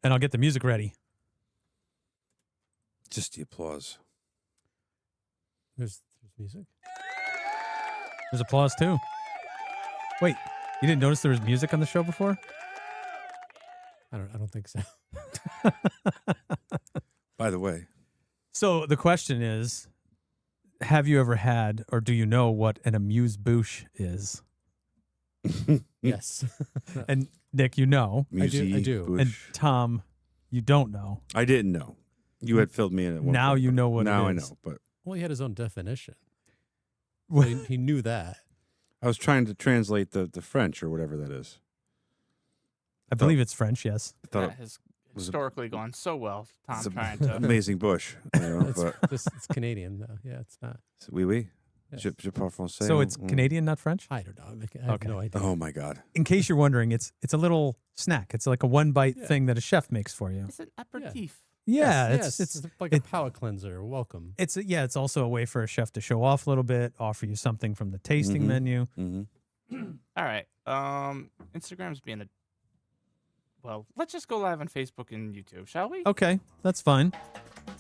and I'll get the music ready. Just the applause. There's music. There's applause too. Wait, you didn't notice there was music on the show before? I don't think so. By the way. So the question is, have you ever had, or do you know what an amuse-bouche is? Yes. And Nick, you know. I do. Bush. And Tom, you don't know. I didn't know. You had filled me in at one Now point, you but know what it now I is. know, but Well, he had his own definition. So he knew that. I was trying to translate the French or whatever that is. I believe it's French, yes. I thought That has historically gone so well. it's Tom a trying to. amazing bush. You know, but It's Canadian, though. Yeah, it's not. oui, oui. Yes. Je parle français. So it's Canadian, not French? I don't know. I have Okay. no idea. Oh my God. In case you're wondering, it's a little snack. It's like a one-bite Yeah. thing that a chef makes for you. It's an aperitif. Yeah, Yes, it's it's like a palate cleanser. Welcome. it's it's also a way for a chef to show off a little bit, offer you something from the tasting Mhm. menu. Mm-hmm. All right. Instagram's being a. Well, let's just go live on Facebook and YouTube, shall we? Okay, that's fine.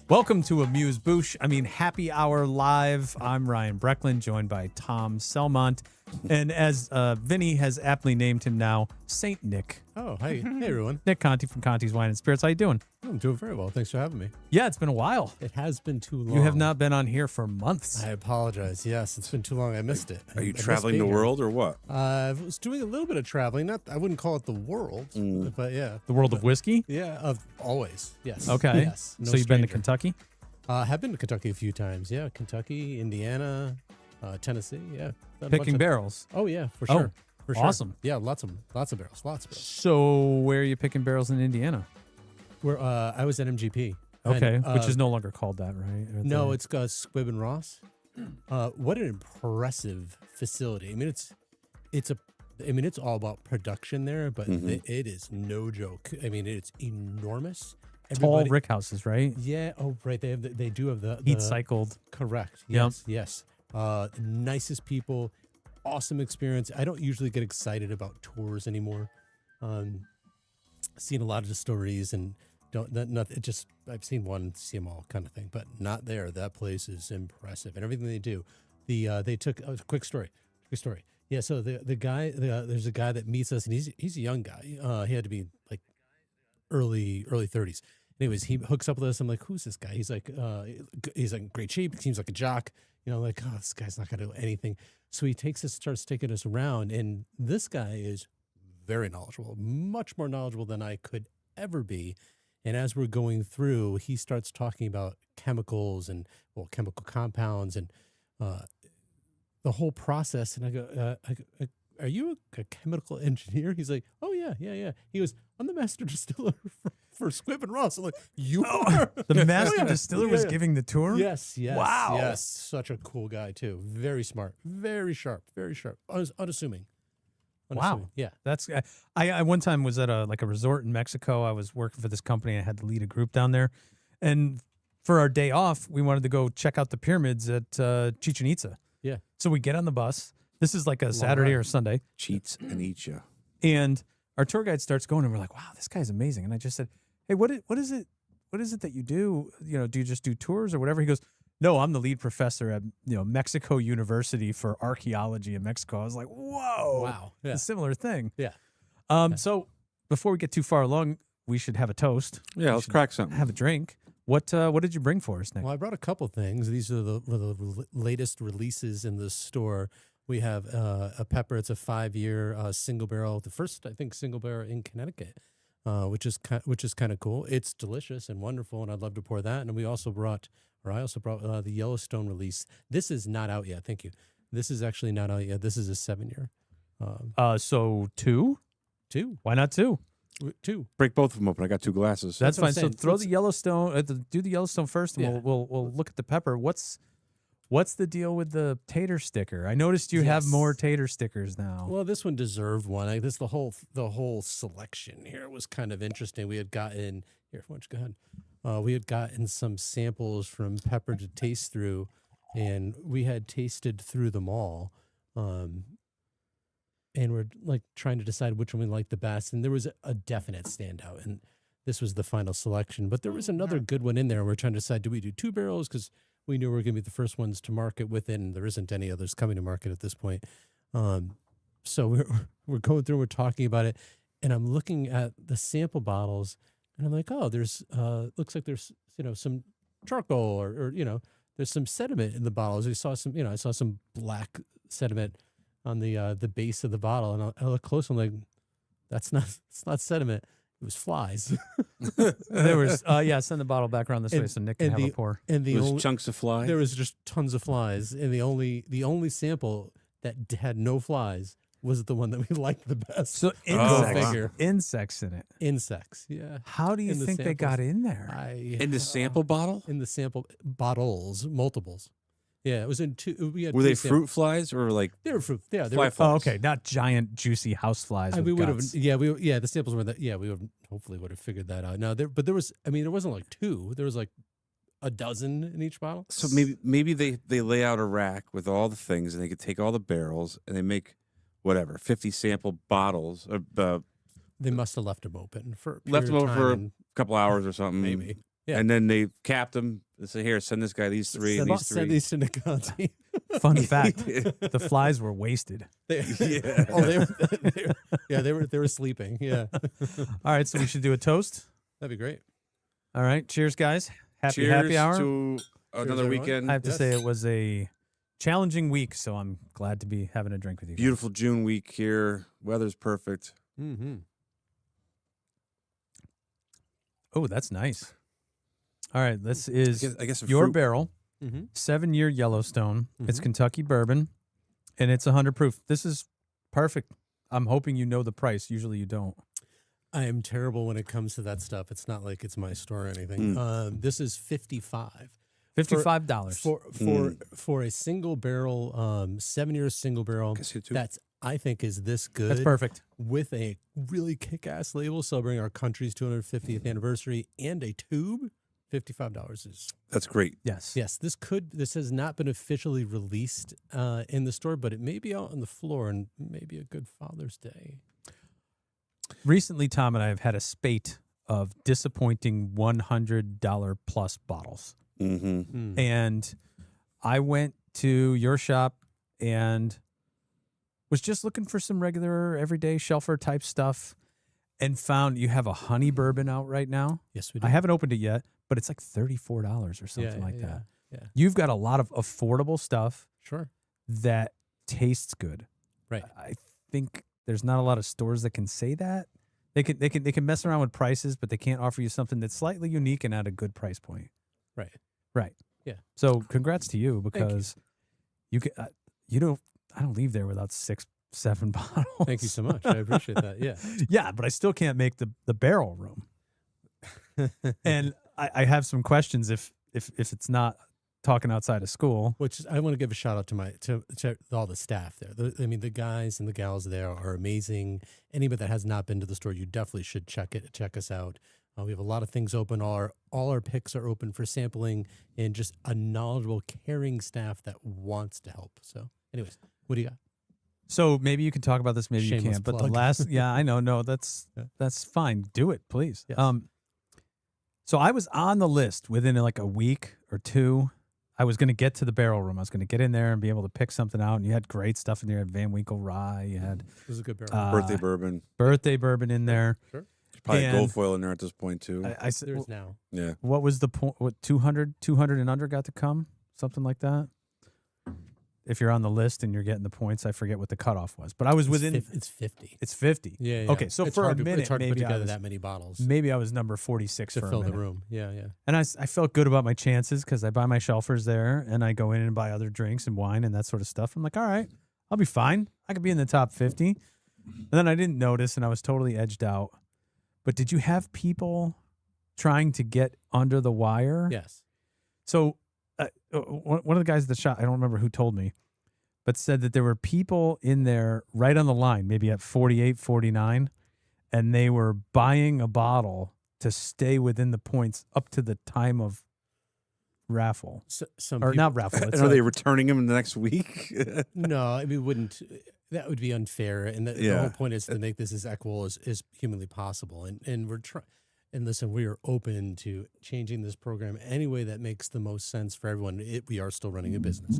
Welcome to Amuse-bouche. Happy Hour Live. I'm Ryan Brecklin, joined by Tom Selmont. And as Vinny has aptly named him now, Saint Nick. Oh, hey everyone. Nick Conti from Conti's Wine and Spirits. How you doing? I'm doing very well. Thanks for having me. Yeah, it's been a while. It has been too long. You have not been on here for months. I apologize. Yes, it's been too long. I missed it. Are you I missed traveling the being here. world or what? I was doing a little bit of traveling. Not, I wouldn't call it the world, but yeah. The world of whiskey? Yeah, always. Yes. Okay. Yes. No So you've been to stranger. Kentucky? Have been to Kentucky a few times. Yeah, Kentucky, Indiana, Tennessee. Yeah. Done a bunch Picking of- barrels. Oh yeah, for Oh, sure. For sure. awesome. Yeah, lots of barrels. Lots of barrels. So where are you picking barrels in Indiana? Where I was at MGP. Okay, And, which is no longer called that, right? Or No, the- it's Squibb and Ross. What an impressive facility. It's all about production there, but Mhm. it is no joke. It's enormous. tall rick houses, right? Yeah. Oh, right. They do have the Heat cycled. Correct. Yep. Yes. Yes. Nicest people. Awesome experience. I don't usually get excited about tours anymore. Seen a lot of the stories and I've seen one, see them all kind of thing, but not there. That place is impressive and everything they do. They took a quick story. Yeah. So the guy, there's a guy that meets us and he's a young guy. He had to be like early 30s. Anyways, he hooks up with us. I'm like, who's this guy? He's like in great shape. Seems like a jock. Like, oh, this guy's not going to do anything. So he starts taking us around. And this guy is very knowledgeable, much more knowledgeable than I could ever be. And as we're going through, he starts talking about chemicals and chemical compounds and the whole process. And I go, are you a chemical engineer? He's like, oh, yeah. He goes, I'm the master distiller for Squibb and Ross. I'm like, you are? The master Yeah. distiller was Yeah. giving the tour? Yes. Wow. Yes. Such a cool guy, too. Very smart. Very sharp. Unassuming. Wow. Yeah. That's I one time was at a resort in Mexico. I was working for this company. I had to lead a group down there. And for our day off, we wanted to go check out the pyramids at Chichen Itza. Yeah. So we get on the bus. This is like a Saturday or Sunday. Cheats and eat ya. And our tour guide starts going, and we're like, wow, this guy's amazing. And I just said, hey, what is it that you do? Do you just do tours or whatever? He goes, no, I'm the lead professor at Mexico University for archaeology in Mexico. I was like, whoa. Wow. Yeah. A similar thing. Yeah. So before we get too far along, we should have a toast. Yeah, let's crack something. Have a drink. What did you bring for us, Nick? Well, I brought a couple things. These are the latest releases in the store. We have a pepper. It's a 5-year single barrel. The first, I think, single barrel in Connecticut, which is kind of cool. It's delicious and wonderful, and I'd love to pour that. And I also brought the Yellowstone release. This is not out yet. Thank you. This is actually not out yet. This is a 7-year. So 2? 2. Why not 2? 2. Break both of them open. I got 2 glasses. That's what I'm fine. So saying. throw the Yellowstone. Do the Yellowstone first, and Yeah. we'll look at the pepper. What's the deal with the tater sticker? I noticed you have Yes. more tater stickers now. Well, this one deserved one. The whole selection here was kind of interesting. We had gotten here. Why don't you go ahead? We had gotten some samples from Pepper to taste through, and we had tasted through them all. And we're like trying to decide which one we liked the best. And there was a definite standout. And this was the final selection. But there was another good one in there. We're trying to decide, do we do 2 barrels? Because we knew we were going to be the first ones to market with it, and there isn't any others coming to market at this point. So we're going through, we're talking about it, and I'm looking at the sample bottles, and I'm like, oh, there's looks like there's some charcoal or there's some sediment in the bottles. I saw some black sediment on the base of the bottle, and I look close. I'm like, it's not sediment. It was flies. There was send the bottle back around this way so Nick can have a pour. And There was chunks of fly. there was just tons of flies, and the only sample that had no flies was the one that we liked the best. So insects in it. Insects, yeah. How do you In the think they samples. got in there? In the sample bottle? In the sample bottles, multiples. Yeah, it was in 2. We had Were 2 they samples. fruit flies or like They were fruit. Yeah, they fly were. flies? Oh, okay, not giant juicy house flies. We with would have. guts. Yeah, the samples were that. Yeah, we would hopefully would have figured that out. No, there was. I mean, there wasn't like 2. There was like a dozen in each bottle. So maybe they lay out a rack with all the things, and they could take all the barrels, and they make whatever 50 sample bottles. They must have left them open for a Left period them of over for time a couple hours or something. maybe. Yeah. And then they capped them. They say, here, send this guy these 3 and these 3. Send these to Conti. Fun fact: the flies were wasted. Yeah. Oh, they were sleeping. Yeah, All right, so we should do a toast. that'd be great. All right, cheers, guys. Happy Cheers happy hour. to another everyone. weekend. I have to Yes. say it was a challenging week, so I'm glad to be having a drink with you guys. Beautiful June week here. Weather's perfect. Mm-hmm. Oh, that's nice. All right, this is I guess a your fruit- barrel, Mm-hmm. 7-year Yellowstone. It's Mhm. Kentucky bourbon, and it's 100 proof. This is perfect. I'm hoping you know the price. Usually you don't. I am terrible when it comes to that stuff. It's not like it's my store or anything. This is $55. $55. For a single barrel, 7-year single barrel. Guess who too? That's I think is this good. That's perfect. With a really kick-ass label celebrating our country's 250th anniversary and a tube. $55 is That's great. Yes. yes. This has not been officially released in the store, but it may be out on the floor and maybe a good Father's Day. Recently, Tom and I have had a spate of disappointing $100 plus bottles. Mm-hmm. And I went to your shop and was just looking for some regular, everyday shelfer type stuff and found you have a honey bourbon out right now. Yes, we do. I haven't opened it yet, but it's like $34 or something like that. Yeah, You've got a lot of affordable stuff sure. that tastes good. Right. I think there's not a lot of stores that can say that. They can mess around with prices, but they can't offer you something that's slightly unique and at a good price point. Right. Right. Yeah. So congrats to you because you. you don't. I don't leave there without 6-7 bottles. Thank you so much. I appreciate that. Yeah. Yeah, but I still can't make the barrel room. And I have some questions if it's not talking outside of school. Which I want to give a shout out to to all the staff there. The guys and the gals there are amazing. Anybody that has not been to the store, you definitely should check us out. We have a lot of things open. All our picks are open for sampling, and just a knowledgeable, caring staff that wants to help. So, anyways, what do you got? So maybe you can talk about this, maybe you Shameless can't. But plug. the last, yeah, I know, no, that's fine. Do it, please. Yes. So I was on the list within like a week or two. I was going to get to the barrel room. I was going to get in there and be able to pick something out. And you had great stuff in there. You had Van Winkle rye. You had This is a good barrel. Birthday bourbon. in there. Sure. There's probably And- gold foil in there at this point too. I said, There's now. Yeah. what was the point? What 200 and under got to come? Something like that. If you're on the list and you're getting the points, I forget what the cutoff was, but I was within. It's 50. It's 50. Yeah. Okay, so it's for a hard to, minute, it's hard to put maybe I together was- that many bottles Maybe I was number 46 to for a fill the minute. room. Yeah. And I felt good about my chances because I buy my shelfers there and I go in and buy other drinks and wine and that sort of stuff. I'm like, all right, I'll be fine. I could be in the top 50. And then I didn't notice and I was totally edged out. But did you have people trying to get under the wire? Yes. So one of the guys at the shop, I don't remember who told me, but said that there were people in there right on the line, maybe at 48, 49, and they were buying a bottle to stay within the points up to the time of raffle. So, some Or people, not raffle. It's And are they returning them the next week? No, I mean, wouldn't. That would be unfair. And the Yeah. whole point is to make this as equitable as humanly possible. And we're trying. And listen, we are open to changing this program any way that makes the most sense for everyone. We are still running a business.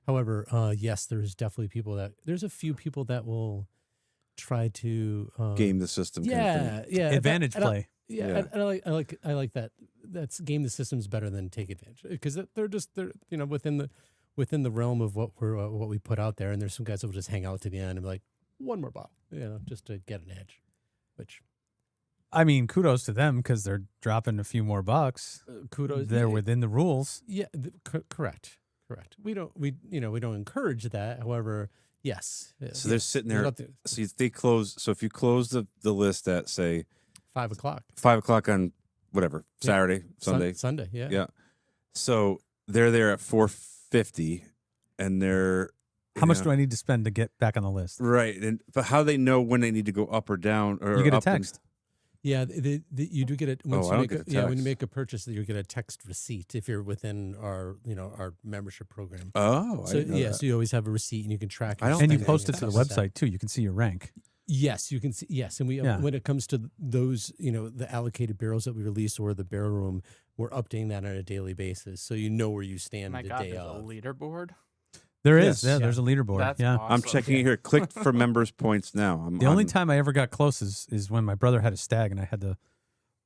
However, yes, there's definitely there's a few people that will try to Game the system. kind of thing. yeah. Advantage play. Yeah, and I like that. That's game the system's better than take advantage, because they're within the realm of what we put out there. And there's some guys that will just hang out to the end and be like, one more bottle, just to get an edge. Which, I mean, kudos to them because they're dropping a few more bucks. kudos, They're within the rules. Yeah, correct. We don't encourage that. However, yes. So they're sitting there. So they close. So if you close the list at say 5 o'clock, 5 o'clock on whatever Saturday, Sunday, Sunday, yeah. yeah. So they're there at 4:50, and they're How much do I need to spend to get back on the list? right? But how they know when they need to go up or down? Or You get a up and- text. Yeah, you do get it. Once I you don't make get a when you text. make a purchase, you get a text receipt if you're within our membership program. Oh, I So didn't know that. so you always have a receipt and you can track. I don't And you think post I it to the get website too. You can see your rank. Yes, you can see. Yes, and we Yeah. when it comes to those, the allocated barrels that we release or the barrel room, we're updating that on a daily basis, so you know where you Oh stand my the God, day there's of. a leaderboard. There Yes. is. Yeah, Yeah. there's a leaderboard. That's yeah. awesome. I'm checking it here. Click for members points now. The only time I ever got close is when my brother had a stag and I had to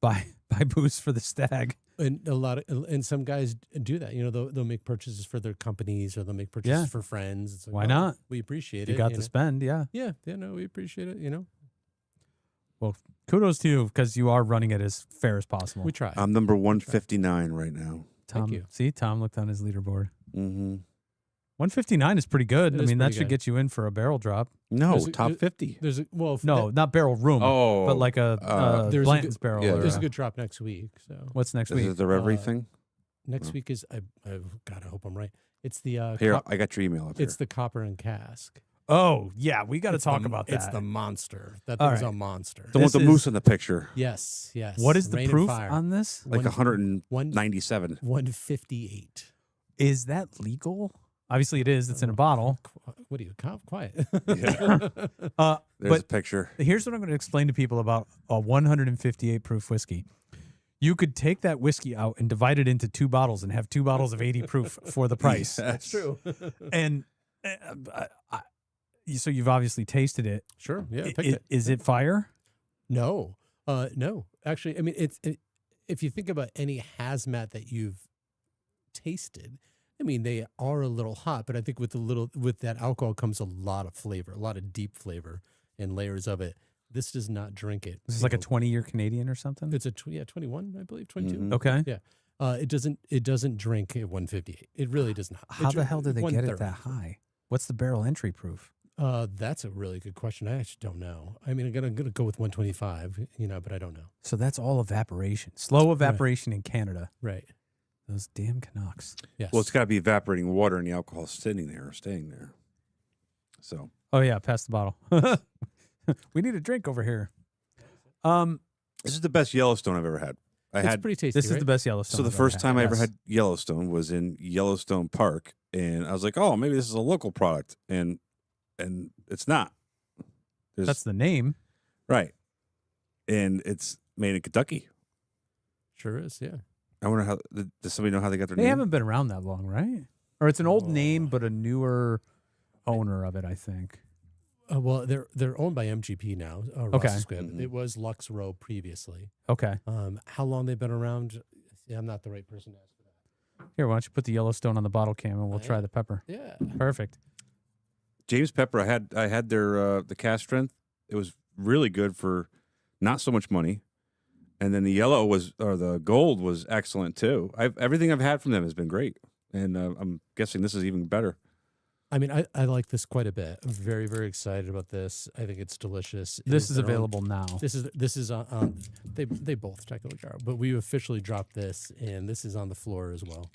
buy booze for the stag. And and some guys do that. They'll make purchases for their companies or they'll make purchases Yeah. for friends. It's like, Why oh, not? We appreciate You it. got to spend. Yeah. Yeah, no, we appreciate it. Kudos to you because you are running it as fair as possible. We try. I'm number 159 right now. Tom, Thank you. See, Tom looked on his leaderboard. Mm-hmm. 159 is pretty good. It I is mean, that pretty should good. get you in for a barrel drop. No, There's a- top there- 50. There's No, not barrel room. Oh, but like a There's a Blanton's good- barrel. yeah, or there's a- a good drop next week. So What's next is week? it the everything? next Oh. week is God, I hope I'm right. It's the Here, I got your email up it's here. the copper and cask. Oh, yeah. We got to It's talk the- about that. It's the monster. That All thing's right. a monster. The one with the this moose is- in the picture. Yes. What is the Rain and proof fire. on this? Like 197. 158. Is that legal? Obviously, it is. It's in a bottle. What are you? Quiet. Yeah. Uh, There's a but picture. here's what I'm going to explain to people about a 158 proof whiskey. You could take that whiskey out and divide it into 2 bottles and have 2 bottles of 80 proof for the price. That's true. And so you've obviously tasted it. Sure. Yeah. I picked it. Is it fire? No. No. Actually, I mean, if you think about any hazmat that you've tasted, I mean, they are a little hot, but I think with that alcohol comes a lot of flavor, a lot of deep flavor and layers of it. This does not drink it. This is like a 20-year Canadian or something? It's a 21, I believe, 22. Mhm. Okay. Yeah. It doesn't drink at 158. It really does not. How the hell did they get it 130. that high? What's the barrel entry proof? That's a really good question. I actually don't know. I mean, I'm gonna go with 125, but I don't know. So that's all evaporation. Slow evaporation in Canada. Right. Those damn Canucks. Yes. Well, it's got to be evaporating water and the alcohol sitting there or staying there. So Oh, yeah. Pass the bottle. We need a drink over here. this is the best Yellowstone I've ever had. it's pretty tasty. This is right? the best Yellowstone. So the I've first ever time I ever Yes. had Yellowstone was in Yellowstone Park, and I was like, "Oh, maybe this is a local product," and it's not. That's the name. right, and it's made in Kentucky. Sure is. Yeah. I wonder how. Does somebody know how they got their They name? haven't been around that long, right? Or it's an old name, but a newer owner of it, I think. Well, they're owned by MGP now. Okay. Ross Squibb. Mhm. It was Lux Row previously. Okay. How long they've been around? Yeah, I'm not the right person to ask for that. Here, why don't you put the Yellowstone on the bottle can and we'll Oh, try yeah. the pepper. Yeah. Perfect. James Pepper. I had their the cast strength. It was really good for not so much money, and then the yellow the gold was excellent too. Everything I've had from them has been great, and I'm guessing this is even better. I mean, I like this quite a bit. I'm very, very excited about this. I think it's delicious. It This is their own- available now. This is on. They both technically are, but we officially dropped this, and this is on the floor as well.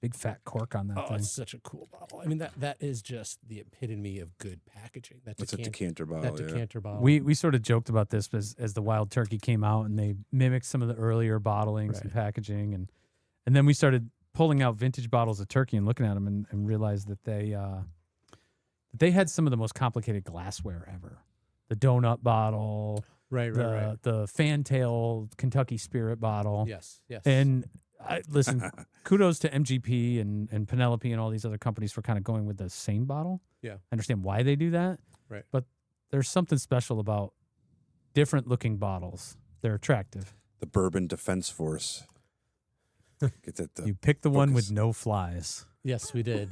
Big fat cork on that Oh, thing. it's such a cool bottle. I mean, that is just the epitome of good packaging. That's a decanter bottle. That Yeah. decanter bottle. We sort of joked about this as the Wild Turkey came out and they mimicked some of the earlier bottlings and Right. packaging, and then we started pulling out vintage bottles of turkey and looking at them and realized that they had some of the most complicated glassware ever. The donut bottle, Right. the Fantail Kentucky Spirit bottle. Yes. And listen, kudos to MGP and Penelope and all these other companies for kind of going with the same bottle. Yeah. I understand why they do that. Right. But there's something special about different looking bottles. They're attractive. The Bourbon Defense Force. Get that. You picked the one focus. with no flies. Yes, we did.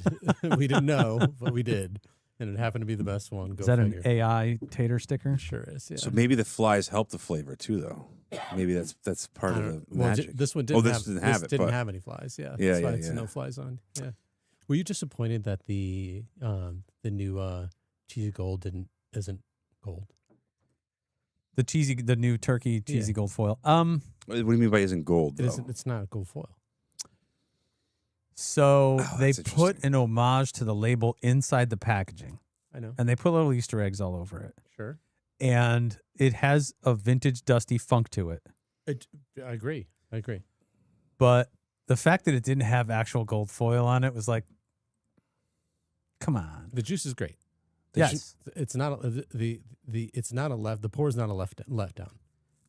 We didn't know, but we did. And it happened to be the best one. Go Is that figure. an AI tater sticker? Sure is, yeah. So maybe the flies help the flavor too, though. Maybe that's part of the magic. This one didn't this didn't have this it, didn't but- have any flies, yeah. Yeah, That's why yeah, it's yeah. no flies on. Yeah. Were you disappointed that the new cheesy gold isn't gold? The new turkey cheesy Yeah. gold foil. What do you mean by isn't gold? It Though? isn't. It's not gold foil. So Oh, they that's put interesting. an homage to the label inside the packaging, I know. and they put little Easter eggs all over it. Sure. And it has a vintage dusty funk to it. I agree. But the fact that it didn't have actual gold foil on it was like, come on. The juice is great. Yes. It's not it's not a left. The pour is not a left down.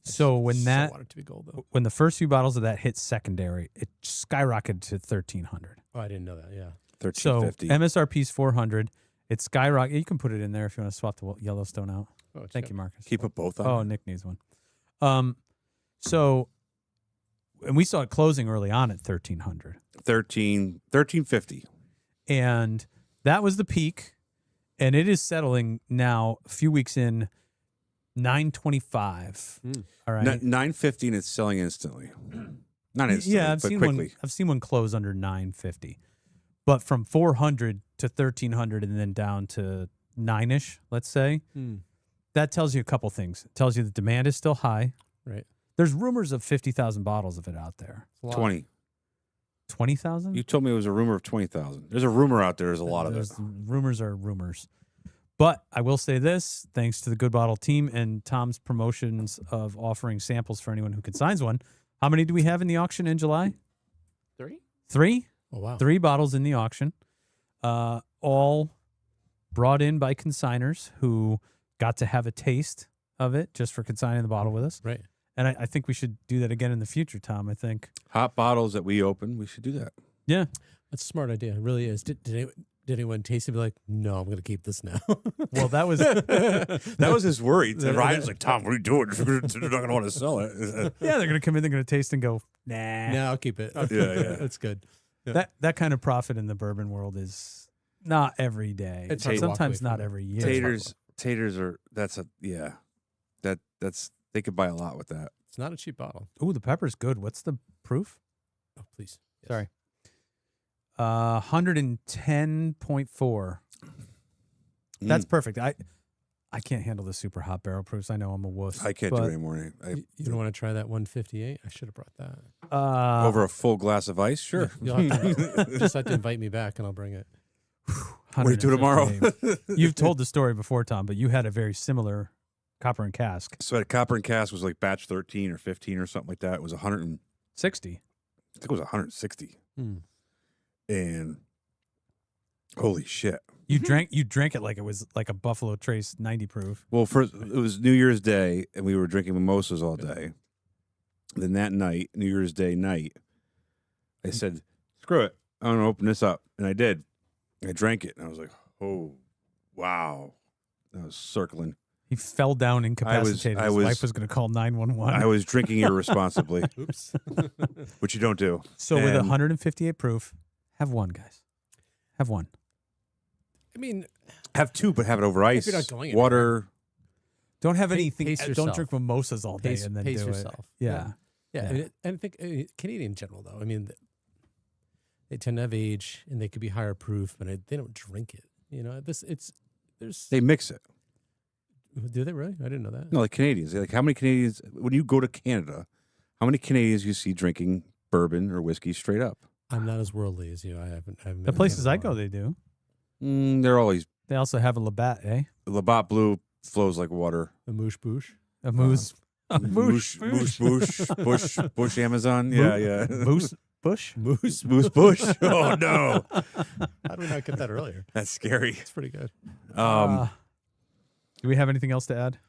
So when I want it to be gold though. when the first few bottles of that hit secondary, it skyrocketed to 1,300. Oh, I didn't know that. Yeah. So $13.50. MSRP is 400. It skyrocketed. You can put it in there if you want to swap the Yellowstone out. Oh, Thank you, Marcus. Keep it both on. Oh, Nick needs one. So, and we saw it closing early on at 1,300. $13.50. And that was the peak. And it is settling now, a few weeks in, $9.25. All right. $9.50 and it's selling instantly. Not instantly, Yeah, I've but seen quickly. one. I've seen one close under $9.50, but from 400 to 1,300 and then down to 9-ish, let's say. That tells you a couple things. It tells you the demand is still high. Right. There's rumors of 50,000 bottles of it out there. 20. 20,000? You told me it was a rumor of 20,000. There's a rumor out there. There's a lot of it. Rumors are rumors. But I will say this, thanks to the Good Bottle team and Tom's promotions of offering samples for anyone who consigns one. How many do we have in the auction in July? 3? 3? Oh wow. 3 bottles in the auction. All brought in by consigners who got to have a taste of it just for consigning the bottle with us. Right. And I think we should do that again in the future, Tom. I think. Hot bottles that we open, we should do that. Yeah. That's a smart idea. It really is. Did anyone taste it and be like, no, I'm going to keep this now? Well, that was That was his worry. Ryan's like, Tom, what are you doing? They're not going to want to sell it. yeah. They're gonna come in. They're gonna taste and go, nah. no, I'll keep it. Yeah. That's good. Yeah. That kind of profit in the bourbon world is not every day. It's hard to walk sometimes away not from it. every year. Taters are, that's they could buy a lot with that. It's not a cheap bottle. Ooh, the pepper's good. What's the proof? Oh, please. Yes. Sorry. 110.4. That's perfect. I can't handle the super hot barrel proofs. I know I'm a wuss. I can't do it anymore. You don't want to try that 158? I should have brought that. Over a full glass of ice? Sure. You'll have to, just have to invite me back and I'll bring it. What do you do tomorrow? 158. You've told the story before, Tom, but you had a very similar copper and cask. So at Copper and Cask was like batch 13 or 15 or something like that. It was 100 60. I think it was 160. Hmm. And holy shit. You drank it like it was like a Buffalo Trace 90 proof. Well, first it was New Year's Day and we were drinking mimosas all day. Then that night, New Year's Day night, I said, screw it. I'm going to open this up. And I did. I drank it and I was like, oh, wow. I was circling. He fell down incapacitated. I His was- wife was going to call 911. I was drinking irresponsibly, Oops. which you don't do. So with And- 158 proof, have one, guys. Have one. I mean, Have two, but have it over ice. you're not going Water. Don't have Pa- anything. pace Don't yourself. drink mimosas all day pace, and then pace do yourself. it. Yeah. Yeah. Yeah. And I think Canadian in general, though, I mean, they tend to have age and they could be higher proof, but they don't drink it. You know, there's. They mix it. Do they really? I didn't know that. No, like Canadians. Like how many Canadians, when you go to Canada, how many Canadians you see drinking bourbon or whiskey straight up? I'm not as worldly as you. I haven't The been in places I Canada go, a they do. They're always, They also have a Labatt, eh? Labatt Blue flows like water. lot. Amuse-bouche. A moose. A Moosh, Bush, Amazon. Yeah, yeah. Moose bush. Moose. Moose Bush. Oh, no. How did we not get that earlier? That's scary. It's pretty good. Do we have anything else to add?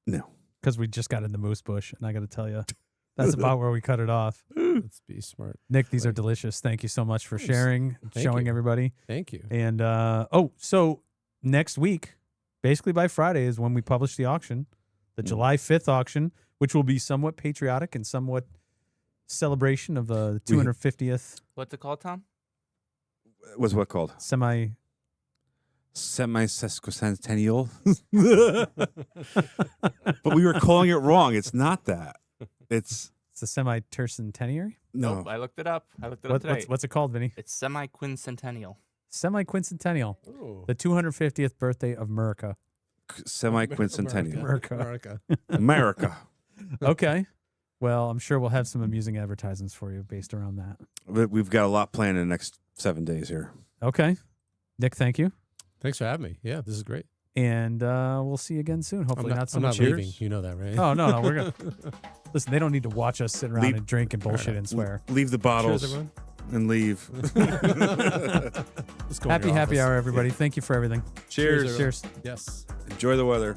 No. because we just got in the Amuse-bouche, and I got to tell you, that's about where we cut it off. Let's be smart. Nick, these are Right. delicious. Thank you so much for Thanks. sharing, Thank showing you. everybody. Thank you. And so next week, basically by Friday, is when we publish the auction, the July 5th auction, which will be somewhat patriotic and somewhat celebration of the 250th What's it called, Tom? Was what called? Semi-sesquicentennial. But we were calling it wrong. It's not that. It's It's the semi-tercentenary. no. Nope, I looked it up. I looked it up today. What's it called, Vinny? It's semi-quincentennial. Semi-quincentennial. Oh. The 250th birthday of America. Semi-quincentennial. America. America. Okay. Well, I'm sure we'll have some amusing advertisements for you based around that. We've got a lot planned in the next 7 days here. Okay. Nick, thank you. Thanks for having me. Yeah, this is great. And we'll see you again soon. Hopefully not so I'm much. not leaving. You know that, right? Oh, no. We're going to. Listen, they don't need to watch us sit around Leave- and drink and bullshit and swear. Leave the bottles Cheers, everyone. and leave. Let's go in your Happy office. hour, everybody. Thank you for everything. Cheers. Cheers. Yes. Enjoy the weather.